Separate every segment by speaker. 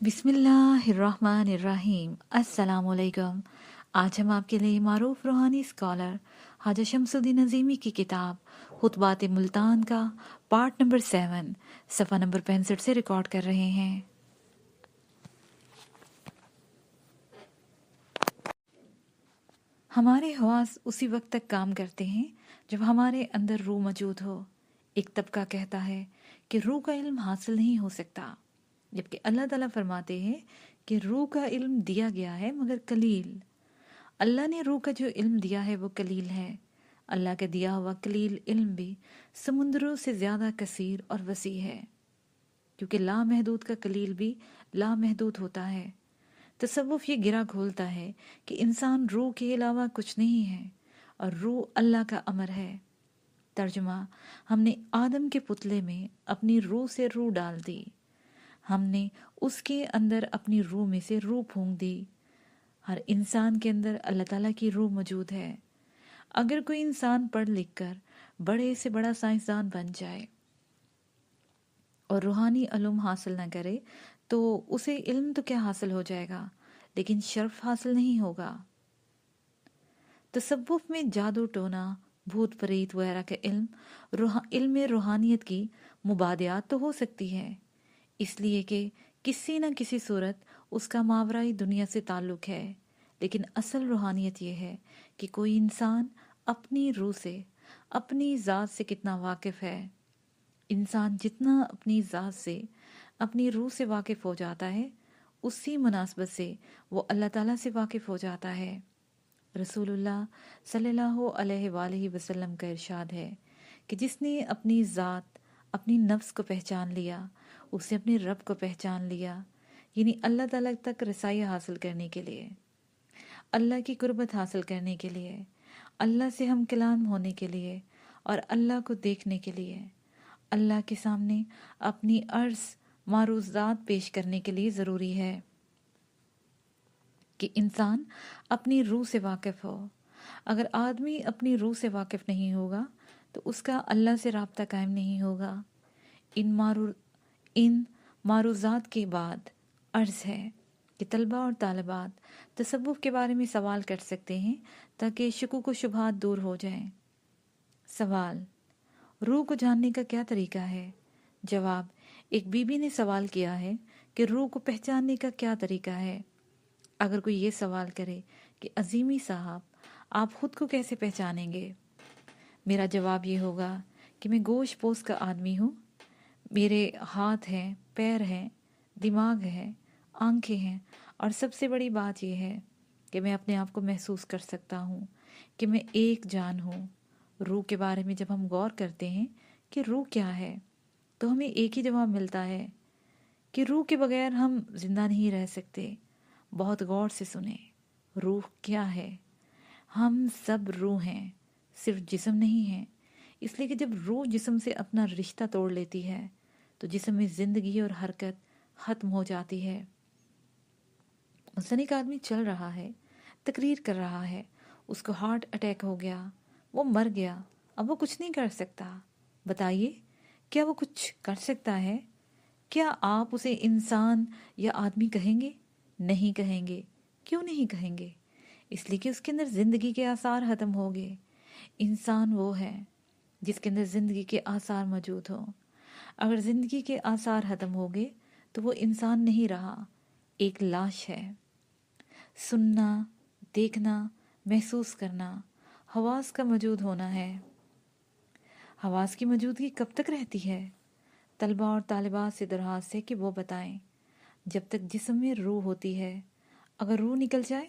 Speaker 1: बिस्मिल्लाहिर्रहमानिर्रहीम। अस्सलामुअलैकुम। आज हम आपके लिए मारूफ रूहानी स्कॉलर हाजा शमसुद्दीन नज़ीमी की किताब खुतबात मुल्तान का पार्ट नंबर 7 सफ़ा नंबर 65 से रिकॉर्ड कर रहे हैं। हमारे हवास उसी वक्त तक काम करते हैं जब हमारे अंदर रूह मौजूद हो। एक तबका कहता है कि रूह का इल्म हासिल नहीं हो सकता, जबकि अल्लाह ताला फरमाते हैं कि रूह का इल्म दिया गया है मगर कलील। अल्लाह ने रूह का जो इल्म दिया है वो कलील है। अल्लाह का दिया हुआ कलील इल्म भी समुद्रों से ज़्यादा कसीर और वसी है, क्योंकि लामहदूद का कलील भी लामहदूद होता है। तसव्वुफ ये गिरा खोलता है कि इंसान रूह के अलावा कुछ नहीं है और रूह अल्लाह का अमर है। तर्जुमा, हमने आदम के पुतले में अपनी रूह से रूह डाल दी। हमने उसके अंदर अपनी रूह में से रूह फूंक दी। हर इंसान के अंदर अल्लाह ताला की रूह मौजूद है। अगर कोई इंसान पढ़ लिख कर बड़े से बड़ा साइंसदान बन जाए और रूहानी इल्म हासिल न करे तो उसे इल्म तो क्या हासिल हो जाएगा, लेकिन शर्फ हासिल नहीं होगा। तसव्वुफ में जादू टोना, भूत प्रेत वगैरह का इल्म रूहानियत की मुबादियात तो हो सकती है, इसलिए कि किसी न किसी सूरत उसका मावराई दुनिया से ताल्लुक है। लेकिन असल रूहानियत यह है कि कोई इंसान अपनी रूह से, अपनी ज़ात से कितना वाकिफ़ है। इंसान जितना अपनी ज़ात से, अपनी रूह से वाकिफ़ हो जाता है, उसी मुनासबत से वो अल्लाह ताला से वाकिफ़ हो जाता है। रसूलुल्लाह सल्लल्लाहु अलैहि वसल्लम का इरशाद है कि जिसने अपनी ज़ात, अपनी नफ्स को पहचान लिया, उसने अपने रब को पहचान लिया। यानी अल्लाह ताला तक रसाई हासिल करने के लिए, अल्लाह की कुर्बत हासिल करने के लिए, अल्लाह से हम कलाम होने के लिए और अल्लाह को देखने के लिए, अल्लाह के सामने अपनी अर्ज़ मारूज़ात पेश करने के लिए ज़रूरी है कि इंसान अपनी रूह से वाकिफ़ हो। अगर आदमी अपनी रूह से वाकिफ़ नहीं होगा तो उसका अल्लाह से राब्ता कायम नहीं होगा। इन मारूज़ात के बाद अर्ज़ है कि तलबा और तालिबात तसव्वुफ़ के बारे में सवाल कर सकते हैं ताकि शुकूक व शुबहात दूर हो जाएं। सवाल: रूह को जानने का क्या तरीका है? जवाब: एक बीबी ने सवाल किया है कि रूह को पहचानने का क्या तरीका है। अगर कोई ये सवाल करे कि अजीमी साहब, आप खुद को कैसे पहचानेंगे? मेरा जवाब ये होगा कि मैं गोश पोश का आदमी हूँ। मेरे हाथ हैं, पैर हैं, दिमाग है, आंखें हैं, और सबसे बड़ी बात यह है कि मैं अपने आप को महसूस कर सकता हूँ कि मैं एक जान हूँ। रूह के बारे में जब हम गौर करते हैं कि रूह क्या है, तो हमें एक ही जवाब मिलता है कि रूह के बगैर हम जिंदा नहीं रह सकते। बहुत गौर से सुने, रूह क्या है? हम सब रूह हैं, सिर्फ जिस्म नहीं है। इसलिए कि जब रूह जिस्म से अपना रिश्ता तोड़ लेती है तो जिस्म में जिंदगी और हरकत ख़त्म हो जाती है। मसलन एक आदमी चल रहा है, तकरीर कर रहा है, उसको हार्ट अटैक हो गया, वो मर गया, अब वो कुछ नहीं कर सकता। बताइए, क्या वो कुछ कर सकता है? क्या आप उसे इंसान या आदमी कहेंगे? नहीं कहेंगे। क्यों नहीं कहेंगे? इसलिए कि उसके अंदर ज़िंदगी के आसार ख़त्म हो गए। इंसान वो है जिसके अंदर ज़िंदगी के आसार मौजूद हों। अगर ज़िंदगी के आसार ख़त्म हो गए तो वो इंसान नहीं रहा, एक लाश है। सुनना, देखना, महसूस करना हवास का मौजूद होना है। हवास की मौजूदगी कब तक रहती है? तलबा और तालिबात से दरख्वास्त है कि वो बताएं। जब तक जिस्म में रूह होती है। अगर रूह निकल जाए,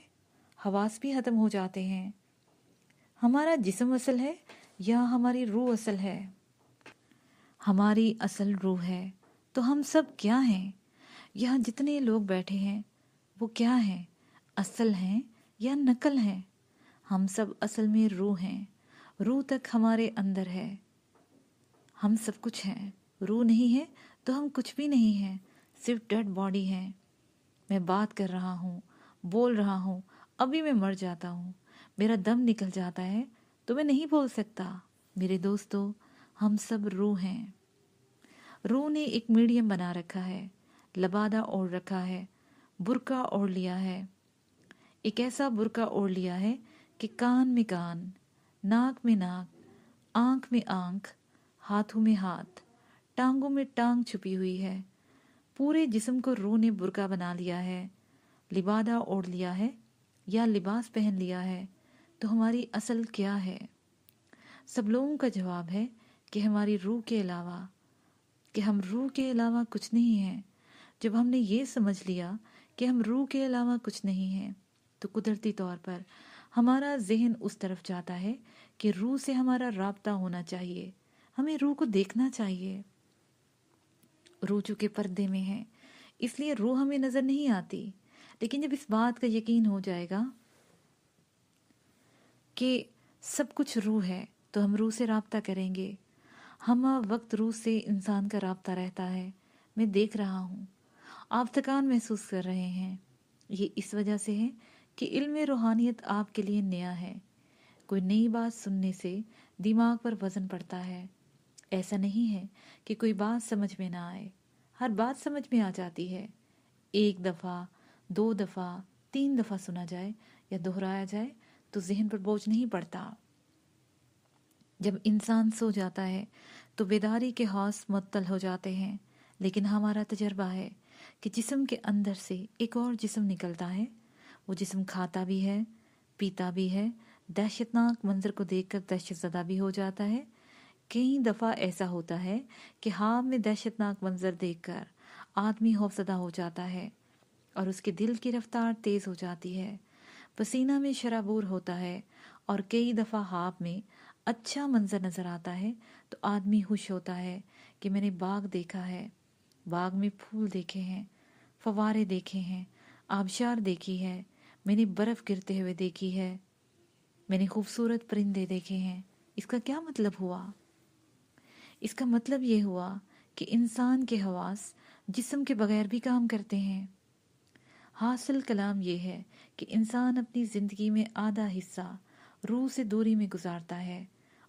Speaker 1: हवास भी ख़त्म हो जाते हैं। हमारा जिस्म असल है या हमारी रूह असल है? हमारी असल रूह है। तो हम सब क्या हैं? यहाँ जितने लोग बैठे हैं वो क्या हैं? असल हैं या नकल हैं? हम सब असल में रूह हैं। रूह तक हमारे अंदर है। हम सब कुछ हैं। रूह नहीं है तो हम कुछ भी नहीं हैं, सिर्फ डेड बॉडी है। मैं बात कर रहा हूँ, बोल रहा हूँ, अभी मैं मर जाता हूँ, मेरा दम निकल जाता है तो मैं नहीं बोल सकता। मेरे दोस्तों, हम सब रूह हैं। रूह ने एक मीडियम बना रखा है, लबादा ओढ़ रखा है, बुर्का ओढ़ लिया है। एक ऐसा बुर्का ओढ़ लिया है कि कान में कान, नाक में नाक, आंख में आंख, हाथों में हाथ, टांगों में टांग छुपी हुई है। पूरे जिस्म को रूह ने बुर्का बना लिया है। लिबादा ओढ़ लिया है या लिबास पहन लिया है तो हमारी असल क्या है? सब लोगों का जवाब है कि हमारी रूह के अलावा, कि हम रूह के अलावा कुछ नहीं हैं। जब हमने ये समझ लिया कि हम रूह के अलावा कुछ नहीं हैं, तो कुदरती तौर पर हमारा जहन उस तरफ जाता है कि रूह से हमारा राब्ता होना चाहिए, हमें रूह को देखना चाहिए। रूह चूंकि पर्दे में है, इसलिए रूह हमें नजर नहीं आती। लेकिन जब इस बात का यकीन हो जाएगा कि सब कुछ रूह है, तो हम रूह से राब्ता करेंगे। हम वक्त रूह से इंसान का राब्ता रहता है। मैं देख रहा हूँ आप थकान महसूस कर रहे हैं। ये इस वजह से है कि इल्म रूहानियत आपके लिए नया है। कोई नई बात सुनने से दिमाग पर वजन पड़ता है। ऐसा नहीं है कि कोई बात समझ में ना आए, हर बात समझ में आ जाती है। एक दफ़ा, 2 दफ़ा, 3 दफ़ा सुना जाए या दोहराया जाए तो जहन पर बोझ नहीं पड़ता। जब इंसान सो जाता है तो बेदारी के हौस मुअत्तल हो जाते हैं। लेकिन हमारा तजर्बा है कि जिस्म के अंदर से एक और जिस्म निकलता है। वो जिस्म खाता भी है, पीता भी है, दहशतनाक मंजर को देखकर दहशतज़दा भी हो जाता है। कई दफ़ा ऐसा होता है कि ख्वाब में दहशतनाक मंजर देखकर आदमी खौफज़दा हो जाता है और उसके दिल की रफ्तार तेज़ हो जाती है, पसीना में शराबूर होता है। और कई दफ़ा ख्वाब में अच्छा मंजर नज़र आता है तो आदमी खुश होता है कि मैंने बाग देखा है, बाग में फूल देखे हैं, फवारे देखे हैं, आबशार देखी है, मैंने बर्फ़ गिरते हुए देखी है, मैंने खूबसूरत परिंदे देखे हैं। इसका क्या मतलब हुआ? इसका मतलब ये हुआ कि इंसान के हवास जिस्म के बगैर भी काम करते हैं। हासिल कलाम ये है कि इंसान अपनी ज़िंदगी में आधा हिस्सा रूह से दूरी में गुजारता है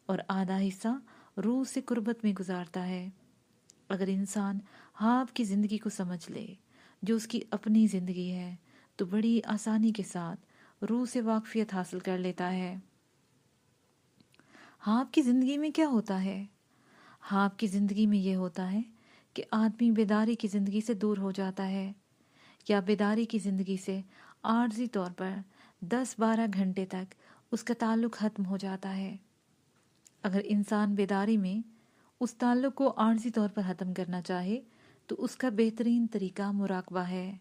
Speaker 1: और आधा हिस्सा रूह से कुर्बत में गुजारता है। अगर इंसान आपकी ज़िंदगी को समझ ले, जो उसकी अपनी ज़िंदगी है, तो बड़ी आसानी के साथ रूह से वाकफियत हासिल कर लेता है। आपकी ज़िंदगी में क्या होता है? आपकी ज़िंदगी में ये होता है कि आदमी बेदारी की ज़िंदगी से दूर हो जाता है, या बेदारी की ज़िंदगी से आर्जी तौर पर 10-12 घंटे तक उसका ताल्लुक़ ख़त्म हो जाता है। अगर इंसान बेदारी में उस ताल्लुक़ को आर्जी तौर पर ख़त्म करना चाहे तो उसका बेहतरीन तरीका मुराकबा है।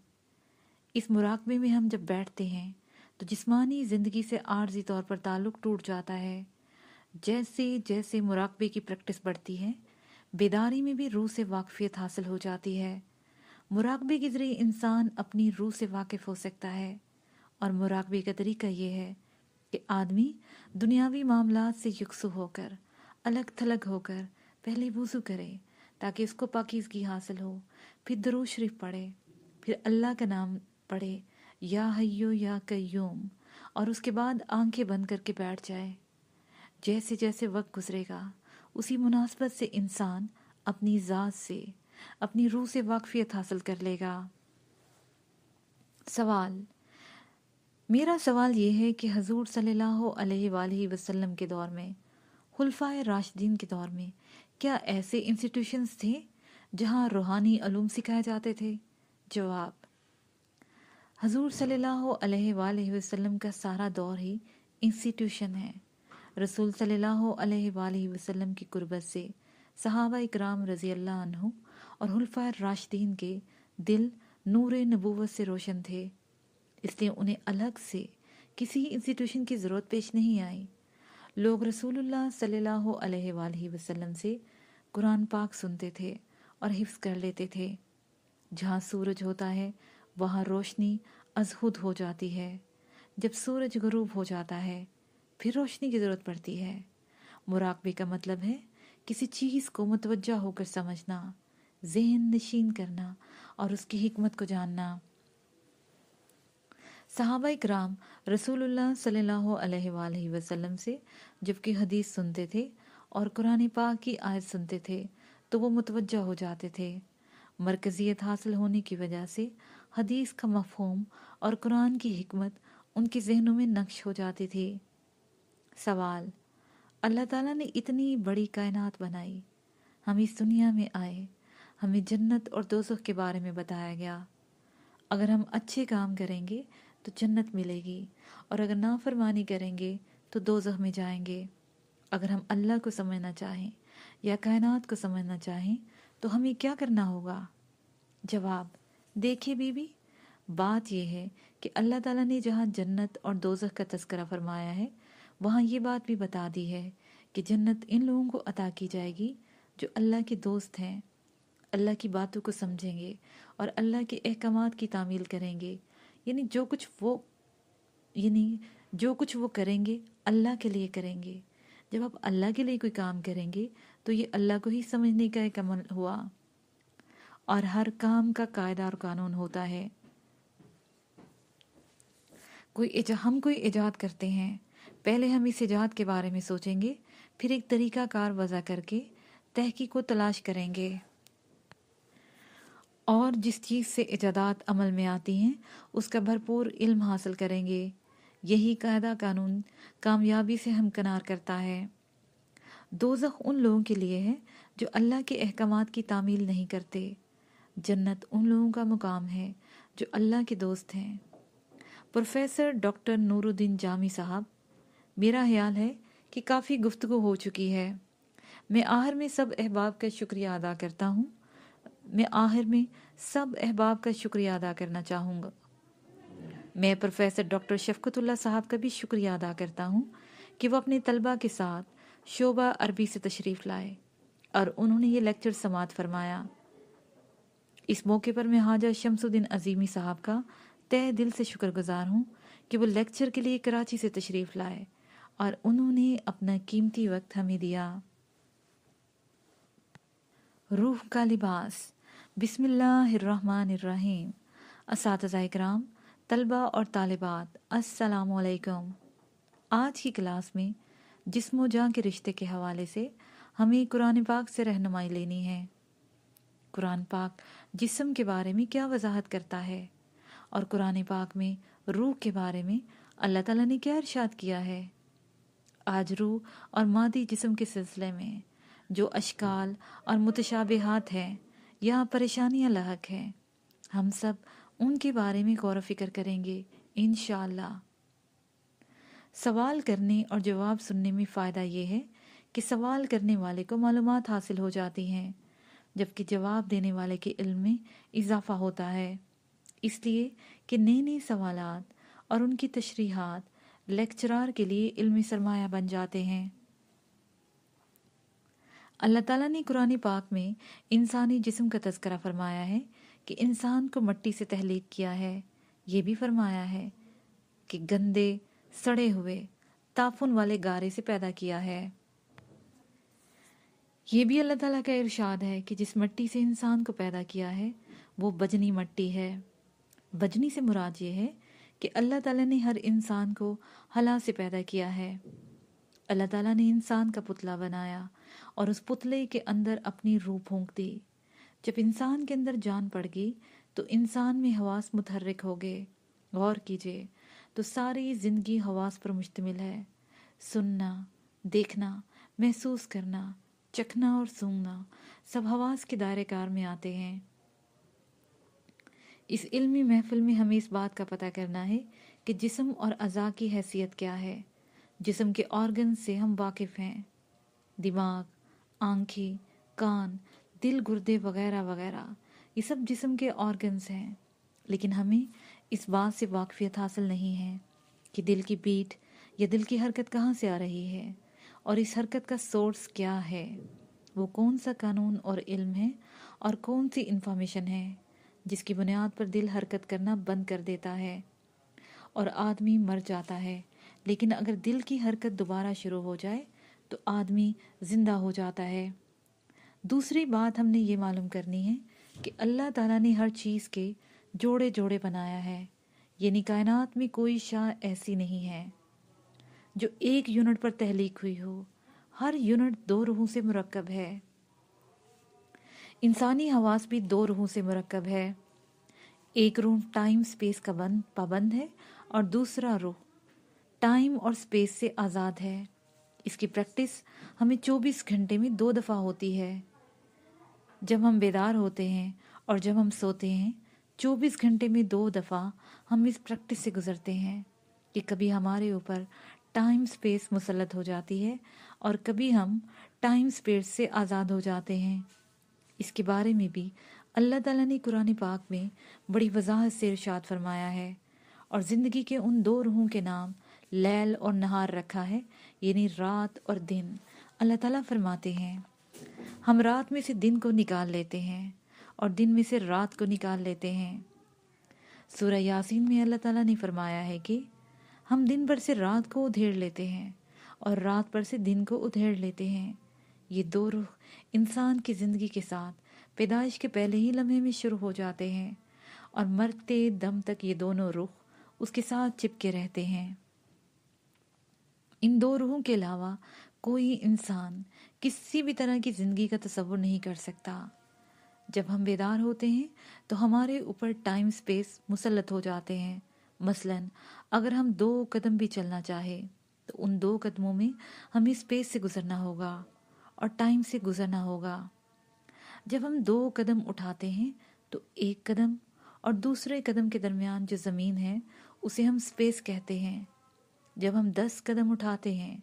Speaker 1: इस मुराकबे में हम जब बैठते हैं तो जिस्मानी ज़िंदगी से आर्जी तौर पर ताल्लुक़ टूट जाता है। जैसे जैसे मुराकबे की प्रैक्टिस बढ़ती है, बेदारी में भी रूह से वाकफियत हासिल हो जाती है। मुराकबे के ज़रिए इंसान अपनी रूह से वाकिफ़ हो सकता है। और मुराकबे का तरीका ये है कि आदमी दुनियावी मामलात से यकसू होकर, अलग थलग होकर पहले वुज़ू करे ताकि उसको पाकीज़गी हासिल हो, फिर दुरूद शरीफ पढ़े, फिर अल्लाह का नाम पढ़े, या हय्यो या कय्यूम, और उसके बाद आंखें बंद करके बैठ जाए। जैसे जैसे वक्त गुजरेगा उसी मुनासबत से इंसान अपनी ज़ात से, अपनी रूह से वाकफियत हासिल कर लेगा। सवाल, मेरा सवाल ये है कि हजूर सल्लल्लाहु अलैहि वसल्लम के दौर में, खुलफाए राशिदीन के दौर में, क्या ऐसे इंस्टीट्यूशंस थे जहाँ रूहानी उलूम सिखाए जाते थे? जवाब, हजूर सल्लल्लाहु अलैहि वसल्लम का सारा दौर ही इंस्टीट्यूशन है। रसूल सल्लल्लाहु अलैहि वसल्लम की कुर्बत से सहाबा इकराम रज़ी अल्लाह अन्हु और खुलफाए राशिदीन के दिल नूर नबूवत से रोशन थे, इसलिए उन्हें अलग से किसी इंस्टीट्यूशन की ज़रूरत पेश नहीं आई। लोग रसूलुल्लाह सल्लल्लाहु अलैहि वसल्लम से कुरान पाक सुनते थे और हिफ्ज़ कर लेते थे। जहाँ सूरज होता है वहाँ रोशनी अज़हुद हो जाती है। जब सूरज गुरूब हो जाता है फिर रोशनी की ज़रूरत पड़ती है। मुराकबे का मतलब है किसी चीज़ को मुतवज्जा होकर समझना, ज़हन नशीन करना और उसकी हिकमत को जानना। सहाबा इकराम रसूलुल्लाह सल्लल्लाहु अलैहि वसल्लम से जबकि हदीस सुनते थे और कुरान पाक की आयत सुनते थे तो वो मुतवज्जा हो जाते थे। मरकजियत हासिल होने की वजह से हदीस का मफहूम और कुरान की हिकमत उनके जहनों में नक्श हो जाती थी। सवाल, अल्लाह ताला ने इतनी बड़ी कायनात बनाई, हम इस दुनिया में आए, हमें जन्नत और दोज़ख के बारे में बताया गया। अगर हम अच्छे काम करेंगे तो जन्नत मिलेगी और अगर नाफरमानी करेंगे तो दोज़ख में जाएंगे। अगर हम अल्लाह को समझना चाहें या कायनात को समझना चाहें तो हमें क्या करना होगा? जवाब, देखिए बीबी, बात यह है कि अल्लाह ताला ने जहाँ जन्नत और दोज़ख का तज़किरा फरमाया है, वहाँ ये बात भी बता दी है कि जन्नत इन लोगों को अता की जाएगी जो अल्लाह के दोस्त हैं, अल्लाह की बातों को समझेंगे और अल्लाह के अहकामात की तामील करेंगे। यानी जो कुछ वो करेंगे अल्लाह के लिए करेंगे। जब आप अल्लाह के लिए कोई काम करेंगे तो ये अल्लाह को ही समझने का एक अमल हुआ और हर काम का कायदा और कानून होता है। हम कोई इजाद करते हैं, पहले हम इस इजाद के बारे में सोचेंगे, फिर एक तरीका कार वज़ा करके तहकीक को तलाश करेंगे और जिस चीज़ से इजादात अमल में आती हैं उसका भरपूर इल्म हासिल करेंगे। यही कायदा कानून कामयाबी से हमकिनार करता है। दोज़ख उन लोगों के लिए है जो अल्लाह के अहकामात की तामील नहीं करते। जन्नत उन लोगों का मुकाम है जो अल्लाह के दोस्त हैं। प्रोफेसर डॉक्टर नूरुद्दीन जामी साहब, मेरा ख्याल है कि काफ़ी गुफ्तगू हो चुकी है। मैं आखिर में सब अहबाब का शुक्रिया अदा करना चाहूँगा। मैं प्रोफेसर डॉक्टर शफ़क़तुल्लाह साहब का भी शुक्रिया अदा करता हूँ कि वो अपने तलबा के साथ शोबा अरबी से तशरीफ़ लाए और उन्होंने ये लेक्चर समाअत फरमाया। इस मौके पर मैं हाजा शमसुद्दीन अजीमी साहब का तहे दिल से शुक्रगुजार हूँ कि वो लेक्चर के लिए कराची से तशरीफ़ लाए और उन्होंने अपना कीमती वक्त हमें दिया। रूह का लिबास। बिस्मिल्लाहिर्रहमानिर्रहीम। असातिज़ा इकराम, तलबा और तालिबात, अस्सलामु अलैकुम। आज की क्लास में जिस्म जान के रिश्ते के हवाले से हमें कुरान पाक से रहनुमाई लेनी है। कुरान पाक जिस्म के बारे में क्या वजाहत करता है और कुरान पाक में रूह के बारे में अल्लाह ताला ने क्या इरशाद किया है। आज रूह और मादी जिस्म के सिलसिले में जो अशकाल और मुतशाबिहात हैं, यहाँ परेशानियाँ लाहक हैं, हम सब उनके बारे में गौर फिक्र करेंगे इंशाअल्लाह। सवाल करने और जवाब सुनने में फ़ायदा ये है कि सवाल करने वाले को मालूमात हासिल हो जाती हैं, जबकि जवाब देने वाले के इल्म में इजाफा होता है, इसलिए कि नए नए सवालात और उनकी तशरीहात लेक्चरार के लिए इल्मी सरमाया बन जाते हैं। अल्लाह ताला ने कुरान पाक में इंसानी जिस्म का तज़किरा फरमाया है कि इंसान को मिट्टी से तहलीक किया है। ये भी फरमाया है कि गंदे सड़े हुए ताफुन वाले गारे से पैदा किया है। ये भी अल्लाह ताला का इरशाद है कि जिस मिट्टी से इंसान को पैदा किया है वो बजनी मिट्टी है। बजनी से मुराद ये है कि अल्लाह ताला ने हर इंसान को हला से पैदा किया है। अल्लाह ताला ने इंसान का पुतला बनाया और उस पुतले के अंदर अपनी रूह फूंक दी। जब इंसान के अंदर जान पड़ गई तो इंसान में हवास मुतहर्रिक हो गए। गौर कीजिए तो सारी ज़िंदगी हवास पर मुश्तमिल है। सुनना, देखना, महसूस करना, चखना और सूंघना सब हवास के दायरे कार में आते हैं। इस इल्मी महफिल में हमें इस बात का पता करना है कि जिस्म और अज़ा की हैसियत क्या है। जिस्म के ऑर्गन से हम वाकिफ़ हैं, दिमाग, आँखें, कान, दिल, गुर्दे वगैरह वगैरह, ये सब जिस्म के ऑर्गन्स हैं, लेकिन हमें इस बात से वाकफियत हासिल नहीं है कि दिल की बीट या दिल की हरकत कहाँ से आ रही है और इस हरकत का सोर्स क्या है, वो कौन सा कानून और इल्म है और कौन सी इंफॉर्मेशन है जिसकी बुनियाद पर दिल हरकत करना बंद कर देता है और आदमी मर जाता है। लेकिन अगर दिल की हरकत दोबारा शुरू हो जाए तो आदमी ज़िंदा हो जाता है। दूसरी बात हमने ये मालूम करनी है कि अल्लाह ताला ने हर चीज़ के जोड़े जोड़े बनाया है, यानी कायनात में कोई शाह ऐसी नहीं है जो एक यूनिट पर तहलीक हुई हो। हर यूनिट दो रूहों से मुरक्कब है। इंसानी हवास भी दो रूहों से मुरक्कब है। एक रूह टाइम स्पेस का पाबंद है और दूसरा रूह टाइम और स्पेस से आज़ाद है। इसकी प्रैक्टिस हमें 24 घंटे में 2 दफ़ा होती है, जब हम बेदार होते हैं और जब हम सोते हैं। 24 घंटे में 2 दफ़ा हम इस प्रैक्टिस से गुजरते हैं कि कभी हमारे ऊपर टाइम स्पेस मुसल्लत हो जाती है और कभी हम टाइम स्पेस से आज़ाद हो जाते हैं। इसके बारे में भी अल्लाह ताला ने कुरान पाक में बड़ी वजाहत से इरशाद फरमाया है और ज़िंदगी के उन दो रूहों के नाम लैल और नहार रखा है, यानी रात और दिन। अल्लाह ताला फरमाते हैं, हम रात में से दिन को निकाल लेते हैं और दिन में से रात को निकाल लेते हैं। सूरह यासीन में अल्लाह ताला ने फरमाया है कि हम दिन भर से रात को उधेड़ लेते हैं और रात भर से दिन को उधेड़ लेते हैं। ये दो रुख इंसान की ज़िंदगी के साथ पैदाइश के पहले ही लम्हे में शुरू हो जाते हैं और मरते दम तक ये दोनों रुख उसके साथ चिपके रहते हैं। इन दो रूहों के अलावा कोई इंसान किसी भी तरह की ज़िंदगी का तसव्वुर नहीं कर सकता। जब हम बेदार होते हैं तो हमारे ऊपर टाइम स्पेस मुसल्लत हो जाते हैं। मसलन अगर हम 2 कदम भी चलना चाहें तो उन 2 कदमों में हमें स्पेस से गुजरना होगा और टाइम से गुजरना होगा। जब हम 2 कदम उठाते हैं तो एक कदम और दूसरे कदम के दरमियान जो ज़मीन है उसे हम स्पेस कहते हैं। जब हम 10 कदम उठाते हैं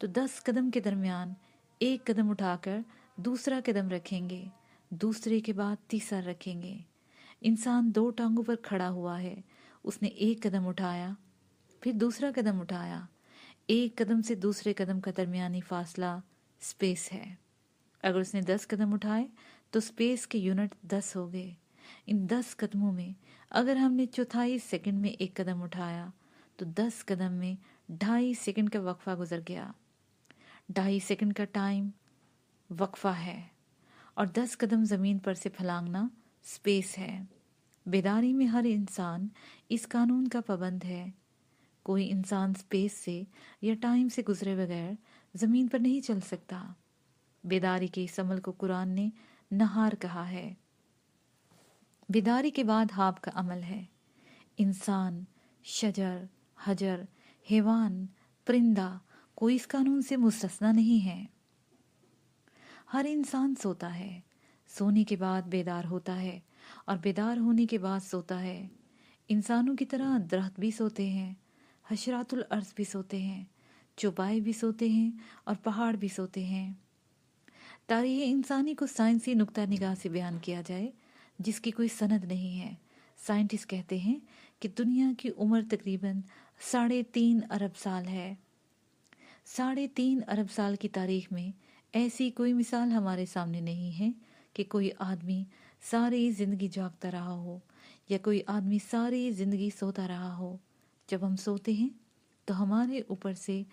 Speaker 1: तो 10 कदम के दरमियान एक कदम उठाकर दूसरा कदम रखेंगे, दूसरे के बाद तीसरा रखेंगे। इंसान 2 टांगों पर खड़ा हुआ है, उसने एक कदम उठाया, फिर दूसरा कदम उठाया। एक कदम से दूसरे कदम का दरमियानी फासला स्पेस है। अगर उसने 10 कदम उठाए तो स्पेस के यूनिट 10 हो गए। इन 10 कदमों में अगर हमने चौथाई सेकंड में एक कदम उठाया तो 10 कदम में 2.5 सेकंड का वक्फा गुजर गया। 2.5 सेकंड का टाइम वक्फा है और 10 कदम ज़मीन पर से फलांगना स्पेस है। बेदारी में हर इंसान इस कानून का पाबंद है। कोई इंसान स्पेस से या टाइम से गुजरे बगैर ज़मीन पर नहीं चल सकता। बेदारी के इस अमल को कुरान ने नहार कहा है। बेदारी के बाद हाब का अमल है। इंसान, शजर, हजर, हैवान, परिंदा कोई इस कानून से मुस्तस्ना नहीं है। हर इंसान सोता है, सोने के बाद बेदार होता है और बेदार होने के बाद सोता है। इंसानों की तरह दरख्त भी सोते हैं, हशरातुल अर्ज़ भी सोते हैं, चौपाए भी सोते हैं और पहाड़ भी सोते हैं। तारीख़ इंसानी को साइंसी नुक्ता निगाह से बयान किया जाए जिसकी कोई सनद नहीं है। साइंटिस्ट कहते हैं कि दुनिया की उम्र तकरीबन 3.5 अरब साल है। 3.5 अरब साल की तारीख में ऐसी कोई मिसाल हमारे सामने नहीं है कि कोई आदमी सारी ज़िंदगी जागता रहा हो या कोई आदमी सारी ज़िंदगी सोता रहा हो। जब हम सोते हैं तो हमारे ऊपर से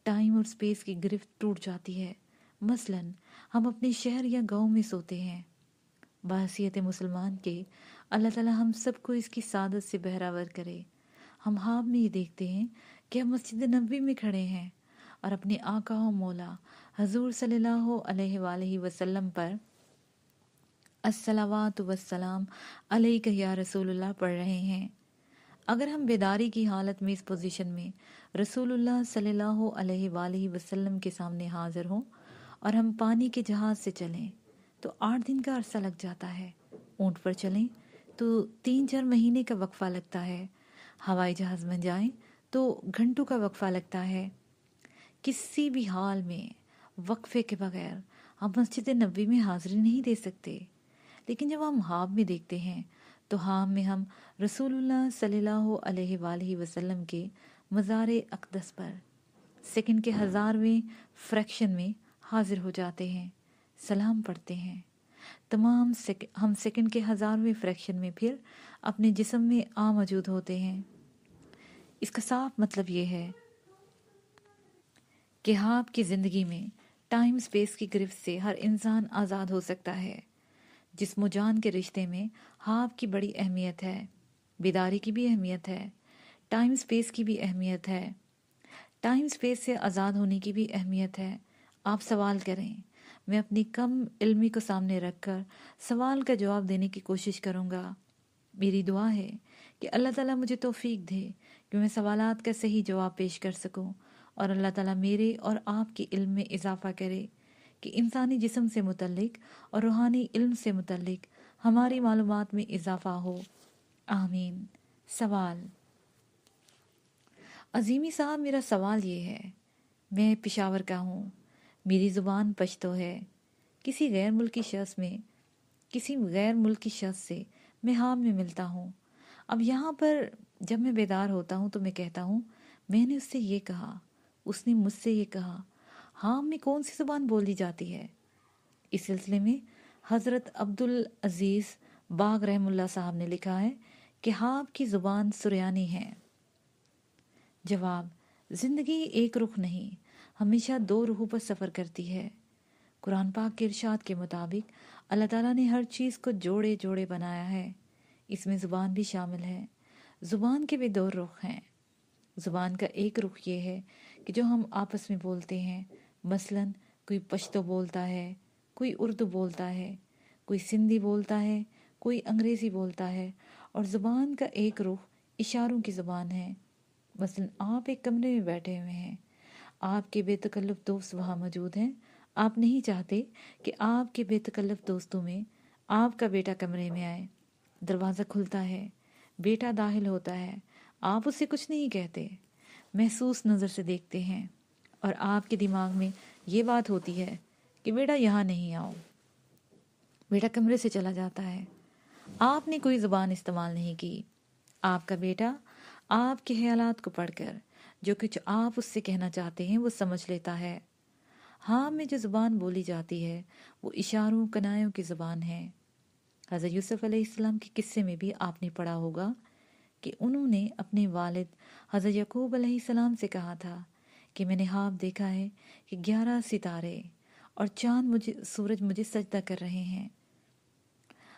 Speaker 1: टाइम और स्पेस की गिरफ्त टूट जाती है। मसलन हम अपने शहर या गांव में सोते हैं। बहसीयत मुसलमान के अल्लाह ताला हम सबको इसकी सादत से बहरावर करे। हम ख्वाब में ये देखते हैं कि हम मस्जिद नबवी में खड़े हैं और अपने आका और मौला हजूर सल्लल्लाहु अलैहि वसल्लम पर अस्सलावातु वस्सलाम अलैका या रसूलुल्लाह पढ़ रहे हैं। अगर हम बेदारी की हालत में इस पोजीशन में रसूलुल्लाह सल्लल्लाहु अलैहि वसल्लम के सामने हाजिर हों और हम पानी के जहाज़ से चलें तो 8 दिन का अरसा लग जाता है। ऊँट पर चलें तो 3-4 महीने का वक्फा लगता है। हवाई जहाज़ में जाएं तो घंटों का वक्फा लगता है। किसी भी हाल में वक्फे के बगैर हम मस्जिद नबवी में हाज़िरी नहीं दे सकते। लेकिन जब हम ख्वाब में देखते हैं तो ख्वाब में हम रसूलुल्लाह सल्लल्लाहु अलैहि वसल्लम के मज़ार अक़दस पर सेकंड के 1000वें फ्रैक्शन में हाजिर हो जाते हैं, सलाम पढ़ते हैं। हम सेकंड के 1000वें फ्रैक्शन में फिर अपने जिस्म में आ मौजूद होते हैं। इसका साफ मतलब ये है कि आपकी ज़िंदगी में टाइम स्पेस की गिरफ्त से हर इंसान आज़ाद हो सकता है। जिस्म जान के रिश्ते में हाब की बड़ी अहमियत है, बेदारी की भी अहमियत है, टाइम स्पेस की भी अहमियत है। टाइम स्पेस से आज़ाद होने की भी अहमियत है। आप सवाल करें, मैं अपनी कम इल्मी को सामने रखकर सवाल का जवाब देने की कोशिश करूँगा। मेरी दुआ है कि अल्लाह ताला मुझे तौफीक दे कि मैं सवालात का सही जवाब पेश कर सकूं, और अल्लाह ताला मेरे और आपके इल्म में इजाफा करे कि इंसानी जिस्म से मुतल्लिक और रूहानी इल्म से मुतल्लिक हमारी मालूमात में इजाफा हो। आमीन। सवाल। अजीमी साहब, मेरा सवाल ये है, मैं पेशावर का हूँ, मेरी ज़ुबान पश्तो है। किसी गैर मुल्की शख्स से मैं हाम में मिलता हूँ। अब यहाँ पर जब मैं बेदार होता हूँ तो मैं कहता हूँ, मैंने उससे ये कहा, उसने मुझसे ये कहा। हाम में कौन सी ज़ुबान बोली जाती है? इस सिलसिले में हज़रत अब्दुल अजीज़ बाग रहमुल्लाह साहब ने लिखा है कि हाम की ज़ुबान सुरयानी है। जवाब। ज़िंदगी एक रुख नहीं, हमेशा दो रुखों पर सफ़र करती है। कुरान पाक के इरशाद के मुताबिक अल्लाह ताला ने हर चीज़ को जोड़े जोड़े बनाया है, इसमें ज़ुबान भी शामिल है। ज़ुबान के भी दो रुख हैं। ज़ुबान का एक रुख ये है कि जो हम आपस में बोलते हैं, मसलन कोई पश्तो बोलता है, कोई उर्दू बोलता है, कोई सिंधी बोलता है, कोई अंग्रेज़ी बोलता है। और ज़ुबान का एक रुख इशारों की ज़ुबान है। मसलन आप एक कमरे में बैठे हुए हैं, आपके बेतकल्लुफ़ दोस्त वहाँ मौजूद हैं। आप नहीं चाहते कि आपके बेतकल्लुफ़ दोस्तों में आपका बेटा कमरे में आए। दरवाज़ा खुलता है, बेटा दाखिल होता है, आप उससे कुछ नहीं कहते, महसूस नज़र से देखते हैं, और आपके दिमाग में ये बात होती है कि बेटा यहाँ नहीं आओ। बेटा कमरे से चला जाता है। आपने कोई ज़ुबान इस्तेमाल नहीं की। आपका बेटा आपके ख्यालात को पढ़कर जो कुछ आप उससे कहना चाहते हैं वो समझ लेता है। हाँ, में जो ज़ुबान बोली जाती है वो इशारों कनायों की ज़ुबान है। हज़रत यूसुफ अलैहिस्सलाम के किस्से में भी आपने पढ़ा होगा कि उन्होंने अपने वालिद हज़रत यकूब अलैहिस्सलाम से कहा था कि मैंने ख्वाब देखा है कि 11 सितारे और सूरज मुझे सजदा कर रहे हैं।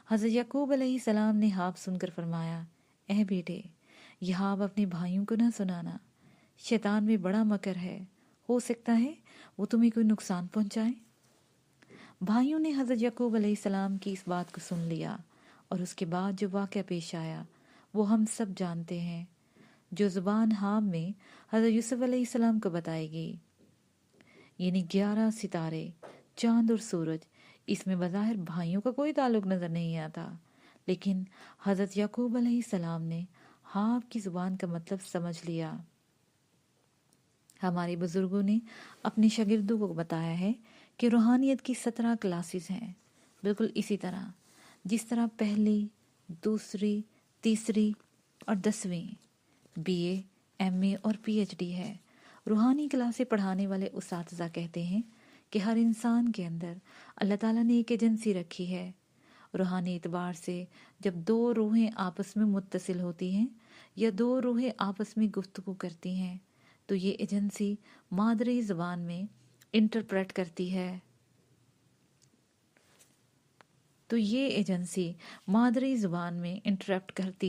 Speaker 1: हज़रत यकूब अलैहिस्सलाम ने ख्वाब सुनकर फरमाया, ए बेटे, यह ख्वाब अपने भाइयों को ना सुनाना, शैतान में बड़ा मकर है, हो सकता है वो तुम्हें कोई नुकसान पहुंचाए। भाइयों ने हज़रत यकूब अलैहिस्सलाम की इस बात को सुन लिया, और उसके बाद जो वाक़या पेश आया वो हम सब जानते हैं। जो ज़ुबान हाम में हज़रत यूसुफ अलैहिस्सलाम को बताएगी, यानी 11 सितारे, चांद और सूरज, इसमें बज़ाहिर भाइयों का कोई ताल्लुक नज़र नहीं आता, लेकिन हज़रत यकूब अलैहिस्सलाम ने हाम की ज़ुबान का मतलब समझ लिया। हमारे बुजुर्गों ने अपने शागिर्दों को बताया है कि रूहानियत की 17 क्लासेस हैं, बिल्कुल इसी तरह जिस तरह पहली, दूसरी, तीसरी और 10वीं BA, MA और PhD है। रूहानी क्लासें पढ़ाने वाले उस्ताद कहते हैं कि हर इंसान के अंदर अल्लाह ताला ने एक एजेंसी रखी है। रूहानी एतबार से जब दो रूहें आपस में मुत्तसिल होती हैं या दो रूहें आपस में गुफ्तगू करती हैं तो ये एजेंसी मादरी ज़बान में इंटरप्रेट करती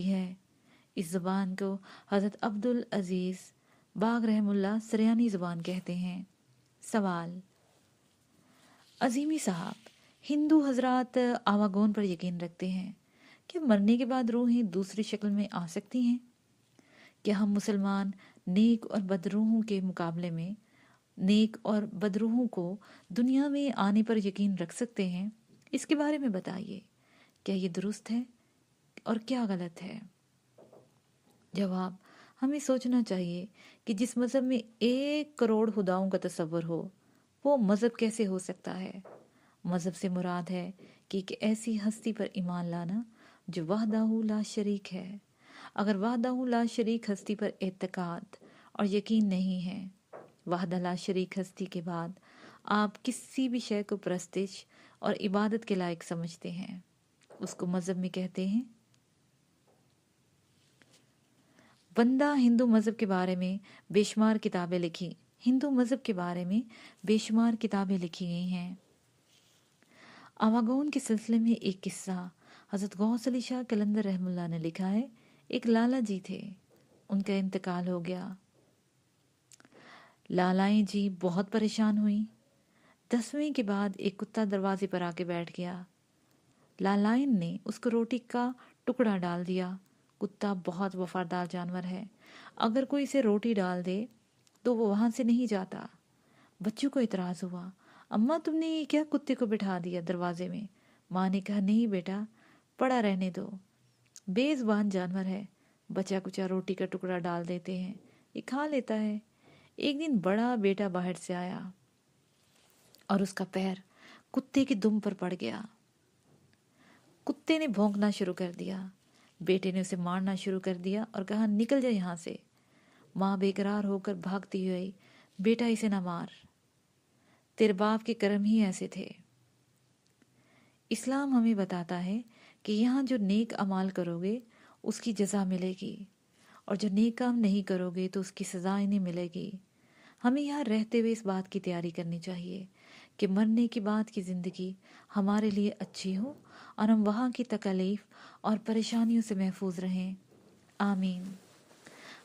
Speaker 1: है। इस ज़बान को हज़रत अब्दुल अजीज़ बाग रहमुल्लाह सरियानी ज़बान कहते हैं। सवाल। अजीमी साहब, हिंदू हजरात आवागोन पर यकीन रखते हैं, क्या मरने के बाद रूहें दूसरी शक्ल में आ सकती हैं? क्या हम मुसलमान नेक और बदरूहों के मुकाबले में नेक और बदरूहों को दुनिया में आने पर यकीन रख सकते हैं? इसके बारे में बताइए, क्या ये दुरुस्त है और क्या गलत है? जवाब। हमें सोचना चाहिए कि जिस मज़हब में 1 करोड़ खुदाओं का तस्वर हो वो मज़हब कैसे हो सकता है। मज़हब से मुराद है कि एक ऐसी हस्ती पर ईमान लाना जो वहदाहु ला शरीक है। अगर वहदाहु ला शरीक हस्ती पर एतकाद और यकीन नहीं है, वहदा ला शरीक हस्ती के बाद आप किसी भी शय को प्रस्तिश और इबादत के लायक समझते हैं, उसको मज़हब में कहते हैं। बंदा हिंदू मज़हब के बारे में बेशुमार किताबें लिखी गई हैं। आवागोन के सिलसिले में एक किस्सा हज़रत गौस अली शाह कलंदर रहमुल्लाह ने लिखा है। एक लाला जी थे, उनका इंतकाल हो गया। लालाएं जी बहुत परेशान हुई। 10वें के बाद एक कुत्ता दरवाजे पर आके बैठ गया। लालाइन ने उसको रोटी का टुकड़ा डाल दिया। कुत्ता बहुत वफादार जानवर है, अगर कोई इसे रोटी डाल दे तो वो वहां से नहीं जाता। बच्चों को इतराज हुआ, अम्मा तुमने ये क्या कुत्ते को बिठा दिया दरवाजे में? माँ ने कहा, नहीं बेटा, पड़ा रहने दो, बेजुबान जानवर है, बचा कुचा रोटी का टुकड़ा डाल देते हैं, ये खा लेता है। एक दिन बड़ा बेटा बाहर से आया और उसका पैर कुत्ते की दुम पर पड़ गया। कुत्ते ने भौंकना शुरू कर दिया। बेटे ने उसे मारना शुरू कर दिया और कहा, निकल जा यहाँ से। माँ बेकरार होकर भागती हुई, बेटा इसे ना मार, तेरे बाप के कर्म ही ऐसे थे। इस्लाम हमें बताता है कि यहाँ जो नेक अमाल करोगे उसकी जज़ा मिलेगी, और जो नेक काम नहीं करोगे तो उसकी सज़ा ही नहीं मिलेगी। हमें यहाँ रहते हुए इस बात की तैयारी करनी चाहिए कि मरने के बाद की ज़िंदगी हमारे लिए अच्छी हो और हम वहाँ की तकलीफ़ और परेशानियों से महफूज रहें। आमीन।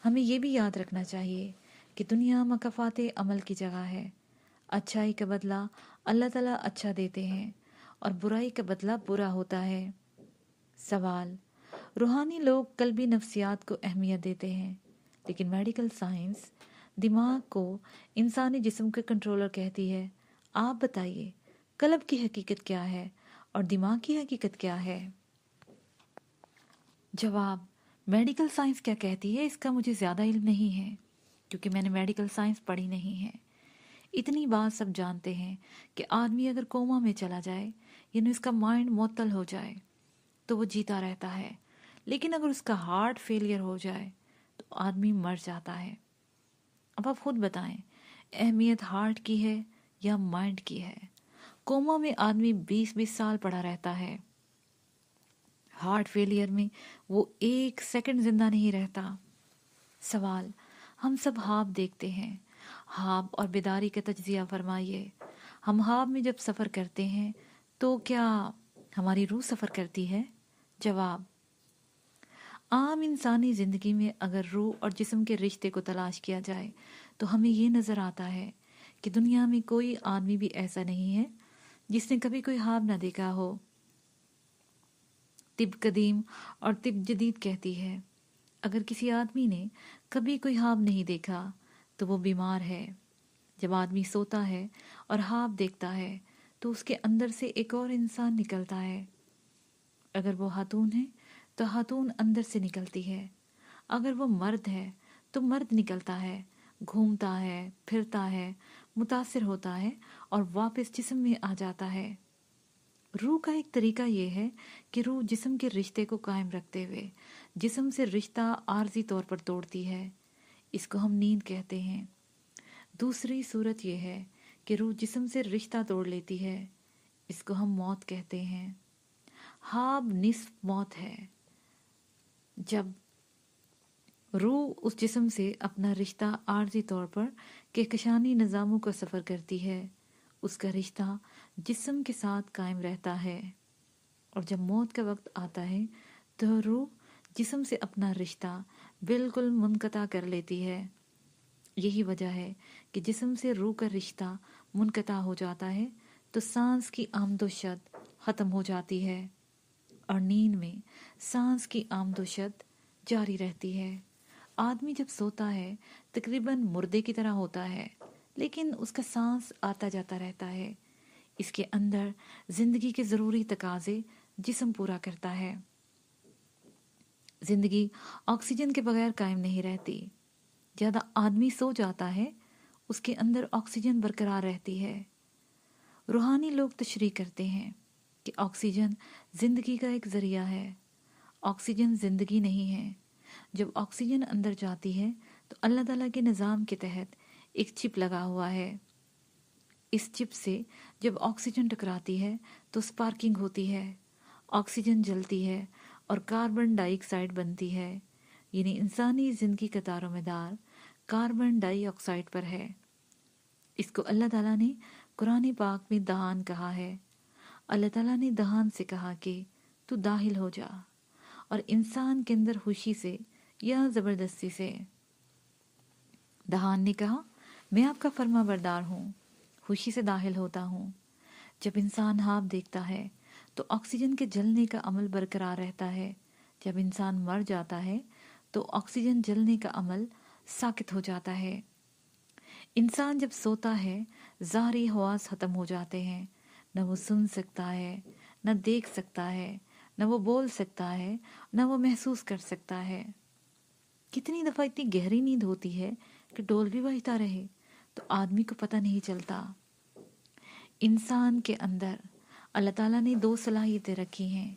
Speaker 1: हमें ये भी याद रखना चाहिए कि दुनिया मकफ़ाते अमल की जगह है। अच्छाई का बदला अल्लाह ताला अच्छा देते हैं और बुराई का बदला बुरा होता है। सवाल, रूहानी लोग कल्बी नफ्सियात को अहमियत देते हैं, लेकिन मेडिकल साइंस दिमाग को इंसानी जिस्म का कंट्रोलर कहती है। आप बताइए, कल्ब की हकीकत क्या है और दिमाग की हकीकत क्या है? जवाब, मेडिकल साइंस क्या कहती है इसका मुझे ज़्यादा इल्म नहीं है, क्योंकि मैंने मेडिकल साइंस पढ़ी नहीं है। इतनी बात सब जानते हैं कि आदमी अगर कोमा में चला जाए, यानी उसका माइंड मुअत्तल हो जाए, तो वो जीता रहता है, लेकिन अगर उसका हार्ट फेलियर हो जाए तो आदमी मर जाता है। अब आप खुद बताएं, अहमियत हार्ट की है या माइंड की है? कोमा में आदमी 20-20 साल पड़ा रहता है। हार्ट फेलियर में वो 1 सेकंड जिंदा नहीं रहता। सवाल, हम सब ख्वाब देखते हैं, ख्वाब और बेदारी का तज्जिया फरमाइए। हम ख्वाब में जब सफ़र करते हैं तो क्या हमारी रूह सफ़र करती है? जवाब, आम इंसानी ज़िंदगी में अगर रूह और जिस्म के रिश्ते को तलाश किया जाए तो हमें ये नज़र आता है कि दुनिया में कोई आदमी भी ऐसा नहीं है जिसने कभी कोई ख्वाब ना देखा हो। तिब कदीम और तिब जदीद कहती है, अगर किसी आदमी ने कभी कोई ख्वाब नहीं देखा तो वो बीमार है। जब आदमी सोता है और ख्वाब देखता है तो उसके अंदर से एक और इंसान निकलता है। अगर वो खातून है तो खातून अंदर से निकलती है। अगर वो मर्द है तो मर्द निकलता है, घूमता है, फिरता है, मुतासिर होता है और वापस जिस्म में आ जाता है। रूह का एक तरीका ये है कि रूह जिस्म के रिश्ते को कायम रखते हुए जिस्म से रिश्ता आर्जी तौर पर तोड़ती है। इसको हम नींद कहते हैं। दूसरी सूरत यह है कि रूह जिस्म से रिश्ता तोड़ लेती है। इसको हम मौत कहते हैं। ख्वाब निस्फ मौत है। जब रूह उस जिस्म से अपना रिश्ता आर्जी तौर पर कहकशानी निज़ामों का सफ़र करती है, उसका रिश्ता जिस्म के साथ कायम रहता है, और जब मौत का वक्त आता है तो रूह जिस्म से अपना रिश्ता बिल्कुल मुनक़ता कर लेती है। यही वजह है कि जिस्म से रूह का रिश्ता मुनक़ता हो जाता है तो सांस की आमदोशद ख़त्म हो जाती है, और नींद में सांस की आमदोशद जारी रहती है। आदमी जब सोता है तकरीबन मुर्दे की तरह होता है, लेकिन उसका सांस आता जाता रहता है। इसके अंदर जिंदगी के ज़रूरी तकाजे जिस्म पूरा करता है। जिंदगी ऑक्सीजन के बगैर कायम नहीं रहती। ज़्यादा आदमी सो जाता है, उसके अंदर ऑक्सीजन बरकरार रहती है। रूहानी लोग तशरीह करते हैं कि ऑक्सीजन जिंदगी का एक ज़रिया है। ऑक्सीजन जिंदगी नहीं है। जब ऑक्सीजन अंदर जाती है तो अल्लाह ताला के निज़ाम के तहत एक चिप लगा हुआ है। इस चिप से जब ऑक्सीजन टकराती है तो स्पार्किंग होती है, ऑक्सीजन जलती है और कार्बन डाइऑक्साइड बनती है। यानी इंसानी ज़िंदगी का दारोमदार कार्बन डाइऑक्साइड पर है। इसको अल्लाह ताला ने कुरान पाक में दहान कहा है। अल्लाह ताला ने दहान से कहा कि तू दाखिल हो जा, और इंसान के अंदर खुशी से या ज़बरदस्ती से। दहान ने कहा, मैं आपका फर्मा बरदार हूँ। खुशी से दाखिल होता हूँ। जब इंसान ख्वाब देखता है तो ऑक्सीजन के जलने का अमल बरकरार रहता है। जब इंसान मर जाता है तो ऑक्सीजन जलने का अमल साकित हो जाता है। इंसान जब सोता है ज़ाहरी हवास ख़त्म हो जाते हैं। न वो सुन सकता है, न देख सकता है, न वो बोल सकता है, न वो महसूस कर सकता है। कितनी दफ़ा इतनी गहरी नींद होती है कि डोल भी बजता रहे तो आदमी को पता नहीं चलता। इंसान के अंदर अल्लाह ताला ने 2 सलाहियतें रखी हैं।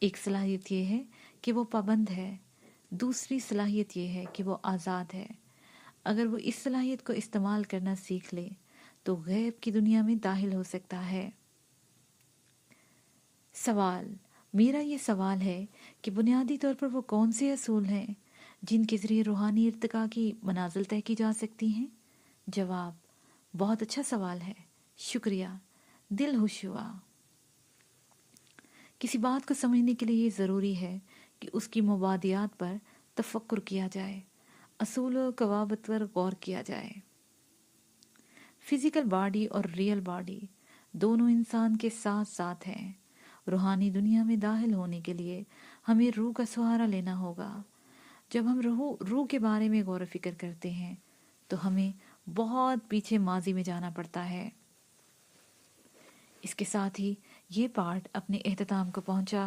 Speaker 1: एक सलाहियत ये है कि वो पाबंद है, दूसरी सलाहियत ये है कि वो आज़ाद है। अगर वो इस सलाहियत को इस्तेमाल करना सीख ले तो गैब की दुनिया में दाखिल हो सकता है। सवाल, मेरा ये सवाल है कि बुनियादी तौर पर वो कौन से असूल हैं जिनके ज़रिए रूहानी इर्तिका की मनाजिल तय की जा सकती हैं? जवाब, बहुत अच्छा सवाल है, शुक्रिया, दिल खुश हुआ। किसी बात को समझने के लिए ये ज़रूरी है कि उसकी मुबादियात पर तफक्कुर किया जाए, असूल और कवायद पर गौर किया जाए। फिज़िकल बॉडी और रियल बॉडी दोनों इंसान के साथ साथ हैं। रूहानी दुनिया में दाखिल होने के लिए हमें रूह का सहारा लेना होगा। जब हम रूह के बारे में गौर फिक्र करते हैं तो हमें बहुत पीछे माजी में जाना पड़ता है। इसके साथ ही ये पार्ट अपने एख्तिताम को पहुंचा।